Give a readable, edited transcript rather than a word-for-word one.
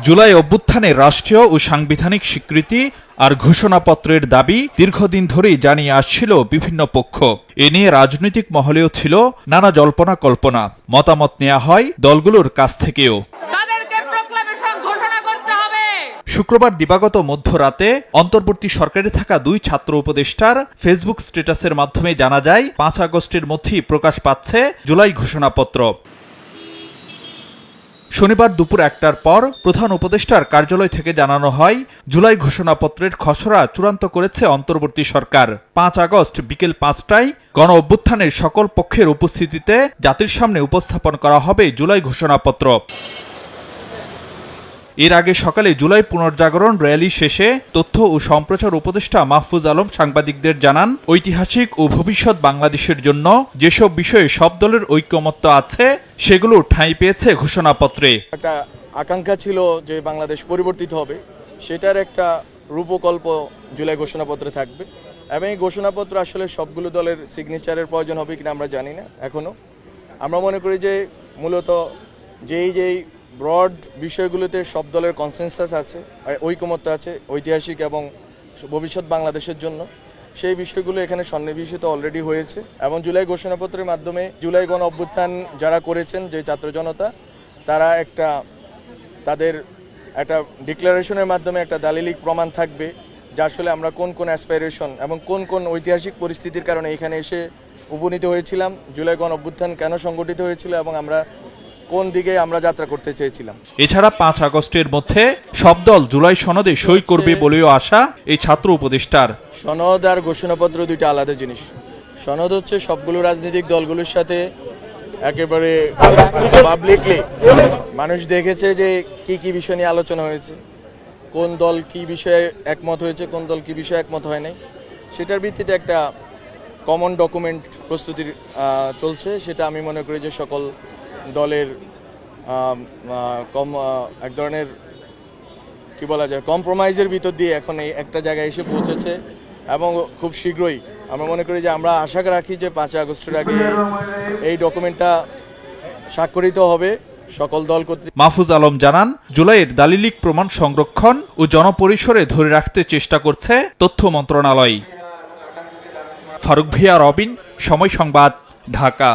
জুলাই অভ্যুত্থানে রাষ্ট্রীয় ও সাংবিধানিক স্বীকৃতি আর ঘোষণাপত্রের দাবি দীর্ঘদিন ধরেই জানিয়ে আসছিল বিভিন্ন পক্ষ। এ নিয়ে রাজনৈতিক মহলেও ছিল নানা জল্পনা কল্পনা, মতামত নেওয়া হয় দলগুলোর কাছ থেকেও। শুক্রবার দিবাগত মধ্যরাতে অন্তর্বর্তী সরকারে থাকা দুই ছাত্র উপদেষ্টার ফেসবুক স্ট্যাটাসের মাধ্যমে জানা যায় ৫ আগস্টের মধ্যেই প্রকাশ পাচ্ছে জুলাই ঘোষণাপত্র। শনিবার দুপুর ১টার পর প্রধান উপদেষ্টার কার্যালয় থেকে জানানো হয়, জুলাই ঘোষণাপত্রের খসড়া চূড়ান্ত করেছে অন্তর্বর্তী সরকার। ৫ আগস্ট বিকেল ৫টায় গণ অভ্যুত্থানের সকল পক্ষের উপস্থিতিতে জাতির সামনে উপস্থাপন করা হবে জুলাই ঘোষণাপত্র। এর আগে সকালে জুলাই পুনর্জাগরণ র্যালি শেষে তথ্য ও সম্প্রচার উপদেষ্টা মাহফুজ আলম সাংবাদিকদের জানান, ঐতিহাসিক ও ভবিষ্যৎ বাংলাদেশের জন্য যেসব বিষয়ে সব দলের ঐকমত্য আছে সেগুলো ঠাঁই পেয়েছে ঘোষণাপত্রে। একটা আকাঙ্ক্ষা ছিল যে বাংলাদেশ পরিবর্তিত হবে, সেটার একটা রূপকল্প জুলাই ঘোষণাপত্রে থাকবে এবং এই ঘোষণাপত্র আসলে সবগুলো দলের সিগনেচারের প্রয়োজন হবে কিনা আমরা জানি না এখনো। আমরা মনে করি যে মূলত যেই ব্রড বিষয়গুলোতে সব দলের কনসেনসাস আছে, ঐকমত্য আছে ঐতিহাসিক এবং ভবিষ্যৎ বাংলাদেশের জন্য, সেই বিষয়গুলো এখানে সন্নিবেশিত অলরেডি হয়েছে এবং জুলাই ঘোষণাপত্রের মাধ্যমে জুলাই গণ অভ্যুত্থান যারা করেছেন, যে ছাত্র জনতা, তারা তাদের একটা ডিক্লারেশনের মাধ্যমে একটা দালিলিক প্রমাণ থাকবে যে আসলে আমরা কোন কোন অ্যাসপাইরেশন এবং কোন কোন ঐতিহাসিক পরিস্থিতির কারণে এখানে এসে উপনীত হয়েছিলাম, জুলাই গণ অভ্যুত্থান কেন সংগঠিত হয়েছিল এবং আমরা কোন দিকে আমরা যাত্রা করতে চেয়েছিলাম। এছাড়া ৫ আগস্টের মধ্যে সব দল জুলাই সনদে সই করবে বলেও আশা এই ছাত্র উপদেষ্টার। সনদ আর ঘোষণাপত্র দুইটা আলাদা জিনিস। সনদ হচ্ছে সবগুলো রাজনৈতিক দলগুলোর সাথে একেবারে পাবলিকলি মানুষ দেখেছে যে কি বিষয় নিয়ে আলোচনা হয়েছে, কোন দল কি বিষয়ে একমত হয়েছে, কোন দল কি বিষয়ে একমত হয় নাই, সেটার ভিত্তিতে একটা কমন ডকুমেন্ট প্রস্তুতির চলছে। সেটা আমি মনে করি যে সকল দলের এক ধরনের কি বলা যায় কম্প্রোমাইজের ভিতর দিয়ে এখন এই একটা জায়গায় এসে পৌঁছেছে এবং খুব শীঘ্রই আমরা মনে করি যে আমরা আশা রাখি যে ৫ আগস্টের আগে এই ডকুমেন্টটা স্বাক্ষরিত হবে সকল দল কর্তৃক। মাহফুজ আলম জানান, জুলাইয়ের দালিলিক প্রমাণ সংরক্ষণ ও জনপরিসরে ধরে রাখতে চেষ্টা করছে তথ্য মন্ত্রণালয়। ফারুক ভিয়া, রবিন, সময় সংবাদ, ঢাকা।